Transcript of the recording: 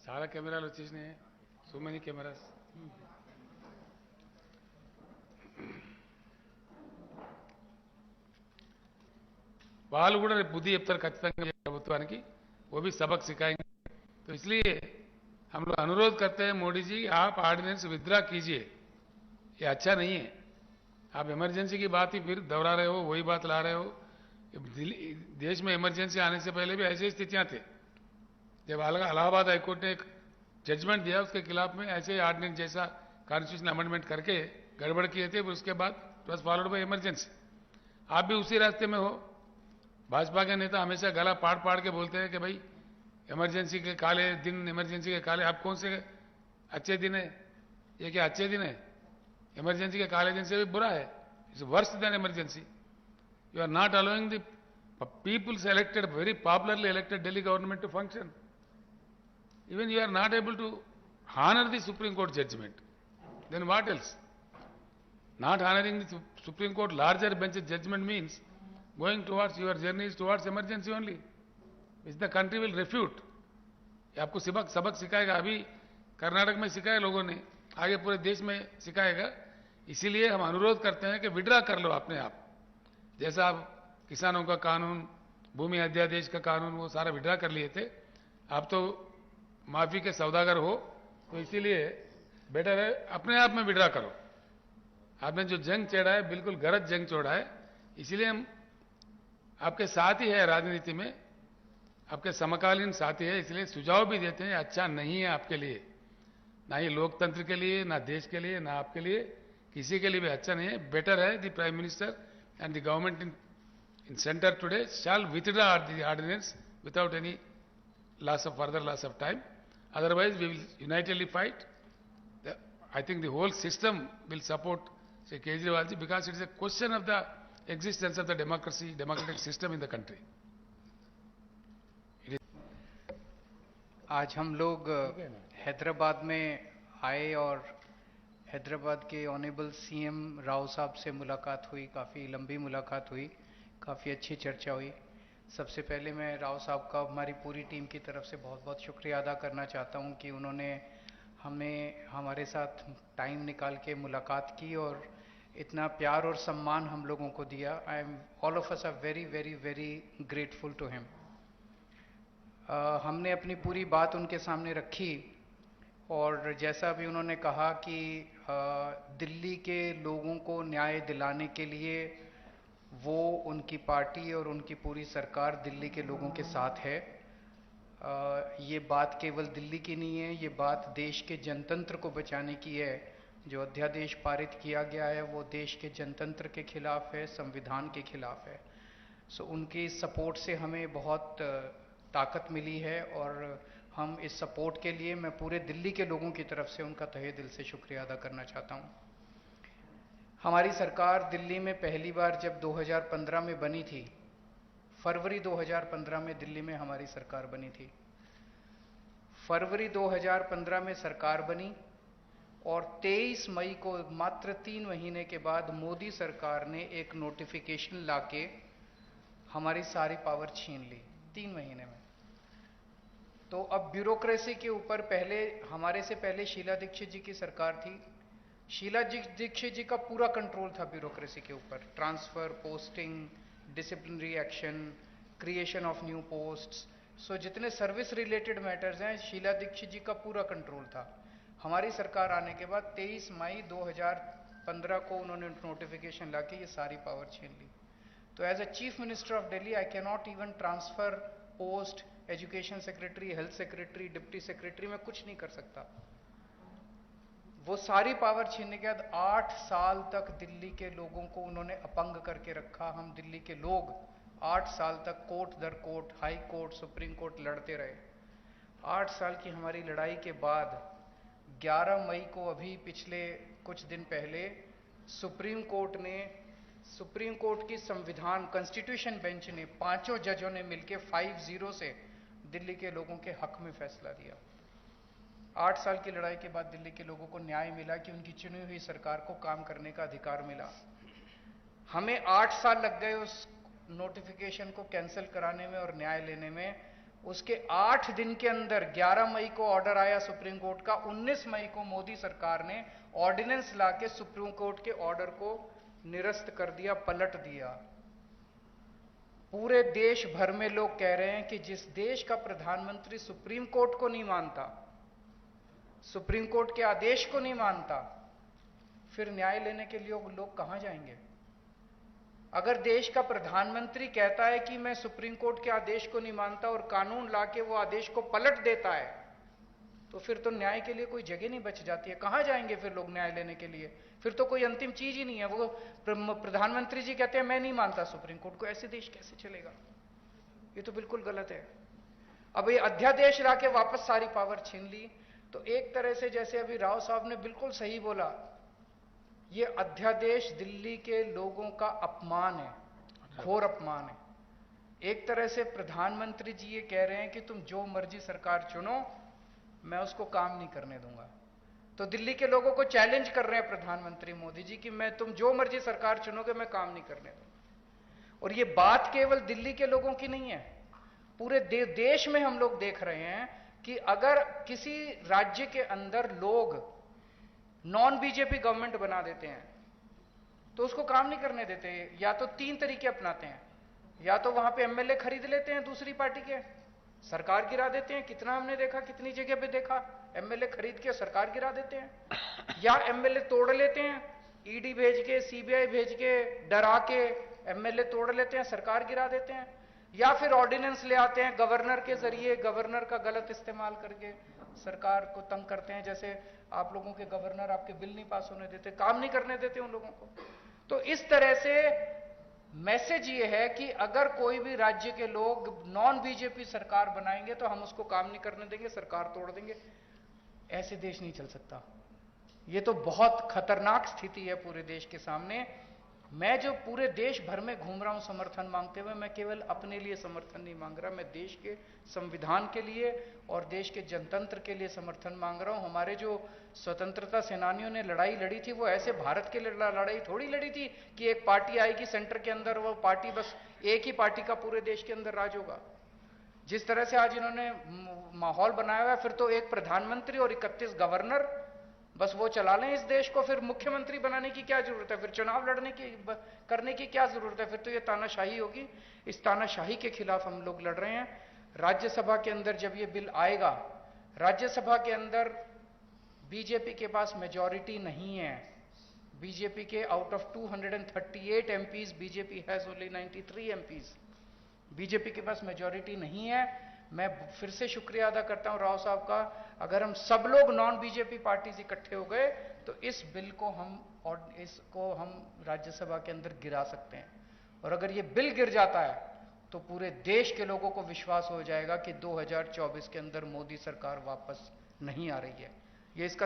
చాలా కెమెరాలు వచ్చేసినాయి. So many cameras. వాళ్ళు కూడా రేపు బుద్ధి చెప్తారు ఖచ్చితంగా ప్రభుత్వానికి. वो भी सबक सिखाएंगे. तो इसलिए हम लोग अनुरोध करते हैं मोदी जी, आप ऑर्डिनेंस विथड्रॉ कीजिए. ये अच्छा नहीं है. आप इमरजेंसी की बात ही फिर दोहरा रहे हो, वही बात ला रहे हो. देश में इमरजेंसी आने से पहले भी ऐसी स्थितियां थे. जब इलाहाबाद हाईकोर्ट ने एक जजमेंट दिया उसके खिलाफ में ऐसे ऑर्डिनेंस जैसा कॉन्स्टिट्यूशन अमेंडमेंट करके गड़बड़ किए थे, फिर उसके बाद it was followed by emergency. आप भी उसी रास्ते में हो. भाजपा के नेता हमेशा गला पाड़ पाड़ के बोलते हैं कि भाई इमरजेंसी के काले दिन, इमरजेंसी के काले. आप कौन से अच्छे दिन है? ये क्या अच्छे दिन है? इमरजेंसी के काले दिन से भी बुरा है. It's worse than emergency. You are not allowing the people's elected, very popularly elected Delhi government to function. Even you are not able to honor the Supreme Court judgment. Then what else? Not honoring the Supreme Court larger bench judgment means going towards your journeys towards emergency only, which the country will refute. ये आपको सबक सिखाएगा. अभी कर्नाटक में सिखाया लोगों ने, आगे पूरे देश में सिखाएगा. इसीलिए हम अनुरोध करते हैं कि विड्रा कर लो अपने आप. जैसा आप किसानों का कानून, भूमि अध्यादेश का कानून, वो सारा विड्रा कर लिए थे. आप तो माफी के सौदागर हो, तो इसीलिए बेटर है अपने आप में विड्रा करो. आपने जो जंग छेड़ा है बिल्कुल गलत जंग छोड़ा है. इसीलिए हम आपके साथ ही है, राजनीति में आपके समकालीन साथी है. इसलिए सुझाव भी देते हैं अच्छा नहीं है आपके लिए, ना ही लोकतंत्र के लिए, ना देश के लिए, ना आपके लिए, किसी के लिए भी अच्छा नहीं है. बेटर है the prime minister and the government in centre today shall withdraw the ordinance without any further loss of time. Otherwise, we will unitedly fight. I think the whole system will support Sri Kejriwal ji, because it is a question of the existence of the democratic system in the country. आज हम लोग हैदराबाद में आए और हैदराबाद के honourable CM Rao साहब से मुलाकात हुई. काफ़ी लंबी मुलाकात हुई, काफ़ी अच्छी चर्चा हुई. सबसे पहले मैं राव साहब का हमारी पूरी टीम की तरफ से बहुत बहुत शुक्रिया अदा करना चाहता हूं कि उन्होंने हमें हमारे साथ टाइम निकाल के मुलाकात की और इतना प्यार और सम्मान हम लोगों को दिया. I am all of us are very very very grateful to him. हमने अपनी पूरी बात उनके सामने रखी और जैसा भी उन्होंने कहा कि दिल्ली के लोगों को न्याय दिलाने के लिए वो, उनकी पार्टी और उनकी पूरी सरकार दिल्ली के लोगों के साथ है. ये बात केवल दिल्ली की नहीं है, ये बात देश के जनतंत्र को बचाने की है. जो अध्यादेश पारित किया गया है वो देश के जनतंत्र के खिलाफ है, संविधान के खिलाफ है. सो उनकी सपोर्ट से हमें बहुत ताकत मिली है और हम इस सपोर्ट के लिए मैं पूरे दिल्ली के लोगों की तरफ से उनका तहे दिल से शुक्रिया अदा करना चाहता हूँ. हमारी सरकार दिल्ली में पहली बार जब 2015 में बनी थी, फरवरी 2015 में दिल्ली में हमारी सरकार बनी थी. फरवरी 2015 में सरकार बनी और 23 मई को, मात्र 3 महीने के बाद, मोदी सरकार ने एक नोटिफिकेशन लाके हमारी सारी पावर छीन ली 3 महीने में. तो अब ब्यूरोक्रेसी के ऊपर, पहले हमारे से पहले शीला दीक्षित जी की सरकार थी. शीला दीक्षित जी का पूरा कंट्रोल था ब्यूरोक्रेसी के ऊपर. Transfer, posting, disciplinary action, creation of new posts, so जितने सर्विस रिलेटेड मैटर्स हैं शीला दीक्षित जी का पूरा कंट्रोल था. हमारी सरकार आने के बाद 23 मई 2015 को उन्होंने नोटिफिकेशन लाके ये सारी पावर छीन ली. तो as a chief minister of Delhi I can not even transfer post, education secretary, health secretary, deputy secretary, मैं कुछ नहीं कर सकता. वो सारी पावर छीनने के बाद 8 साल तक दिल्ली के लोगों को उन्होंने अपंग करके रखा. हम दिल्ली के लोग 8 साल तक कोर्ट दर court, high court, supreme court लड़ते रहे. 8 साल की हमारी लड़ाई के बाद 11 मई को, अभी पिछले कुछ दिन पहले, सुप्रीम कोर्ट की संविधान कॉन्स्टिट्यूशन बेंच ने, 5 जजों ने मिलकर 5-0 से दिल्ली के लोगों के हक में फैसला दिया. 8 साल की लड़ाई के बाद दिल्ली के लोगों को न्याय मिला कि उनकी चुनी हुई सरकार को काम करने का अधिकार मिला. हमें 8 साल लग गए उस नोटिफिकेशन को कैंसिल कराने में और न्याय लेने में. उसके 8 दिन के अंदर 11 मई को ऑर्डर आया सुप्रीम कोर्ट का, 19 मई को मोदी सरकार ने ऑर्डिनेंस लाके सुप्रीम कोर्ट के ऑर्डर को निरस्त कर दिया, पलट दिया। पूरे देश भर में लोग कह रहे हैं कि जिस देश का प्रधानमंत्री सुप्रीम कोर्ट को नहीं मानता, सुप्रीम कोर्ट के आदेश को नहीं मानता, फिर न्याय लेने के लिए लोग कहां जाएंगे? अगर देश का प्रधानमंत्री कहता है कि मैं सुप्रीम कोर्ट के आदेश को नहीं मानता और कानून लाके वो आदेश को पलट देता है, तो फिर तो न्याय के लिए कोई जगह नहीं बच जाती है। कहां जाएंगे फिर लोग न्याय लेने के लिए? फिर तो कोई अंतिम चीज ही नहीं है। वो प्रधानमंत्री जी कहते हैं मैं नहीं मानता सुप्रीम कोर्ट को, ऐसे देश कैसे चलेगा? ये तो बिल्कुल गलत है। अब ये अध्यादेश लाके वापस सारी पावर छीन ली, तो एक तरह से जैसे अभी राव साहब ने बिल्कुल सही बोला, ये अध्यादेश दिल्ली के लोगों का अपमान है, घोर अपमान है। एक तरह से प्रधानमंत्री जी ये कह रहे हैं कि तुम जो मर्जी सरकार चुनो, मैं उसको काम नहीं करने दूंगा। तो दिल्ली के लोगों को चैलेंज कर रहे हैं प्रधानमंत्री मोदी जी कि मैं तुम जो मर्जी सरकार चुनोगे मैं काम नहीं करने दूंगा। और ये बात केवल दिल्ली के लोगों की नहीं है, पूरे देश में हम लोग देख रहे हैं कि अगर किसी राज्य के अंदर लोग नॉन बीजेपी गवर्नमेंट बना देते हैं तो उसको काम नहीं करने देते। या तो 3 तरीके अपनाते हैं, या तो वहां पे एमएलए खरीद लेते हैं दूसरी पार्टी के, सरकार गिरा देते हैं। कितना हमने देखा, कितनी जगह पे देखा, एमएलए खरीद के सरकार गिरा देते हैं। या एमएलए तोड़ लेते हैं, ईडी भेज के, सीबीआई भेज के, डरा के एमएलए तोड़ लेते हैं, सरकार गिरा देते हैं। या फिर ऑर्डिनेंस ले आते हैं गवर्नर के जरिए, गवर्नर का गलत इस्तेमाल करके सरकार को तंग करते हैं। जैसे आप लोगों के गवर्नर आपके बिल नहीं पास होने देते, काम नहीं करने देते उन लोगों को। तो इस तरह से मैसेज ये है कि अगर कोई भी राज्य के लोग नॉन बीजेपी सरकार बनाएंगे तो हम उसको काम नहीं करने देंगे, सरकार तोड़ देंगे। ऐसे देश नहीं चल सकता। ये तो बहुत खतरनाक स्थिति है पूरे देश के सामने। मैं जो पूरे देश भर में घूम रहा हूं समर्थन मांगते हुए, मैं केवल अपने लिए समर्थन नहीं मांग रहा, मैं देश के संविधान के लिए और देश के जनतंत्र के लिए समर्थन मांग रहा हूं। हमारे जो स्वतंत्रता सेनानियों ने लड़ाई लड़ी थी, वो ऐसे भारत के लिए लड़ाई थोड़ी लड़ी थी कि एक पार्टी आएगी सेंटर के अंदर, वो पार्टी बस एक ही पार्टी का पूरे देश के अंदर राज होगा। जिस तरह से आज इन्होंने माहौल बनाया हुआ है, फिर तो एक प्रधानमंत्री और 31 गवर्नर बस वो चला लें इस देश को, फिर मुख्यमंत्री बनाने की क्या जरूरत है? फिर चुनाव लड़ने की करने की क्या जरूरत है? फिर तो ये तानाशाही होगी। इस तानाशाही के खिलाफ हम लोग लड़ रहे हैं। राज्यसभा के अंदर जब ये बिल आएगा, राज्यसभा के अंदर बीजेपी के पास मेजॉरिटी नहीं है। बीजेपी के out of 238 MPs, BJP has only 93 MPs. BJP के पास मेजॉरिटी नहीं है। मैं फिर से शुक्रिया अदा करता हूं राव साहब का। अगर हम सब लोग नॉन बीजेपी पार्टीज इकट्ठे हो गए तो इस बिल को हम राज्यसभा के अंदर गिरा सकते हैं। और अगर ये बिल गिर जाता है तो पूरे देश के लोगों को विश्वास हो जाएगा कि 2024 के अंदर मोदी सरकार वापस नहीं आ रही है। ये इसका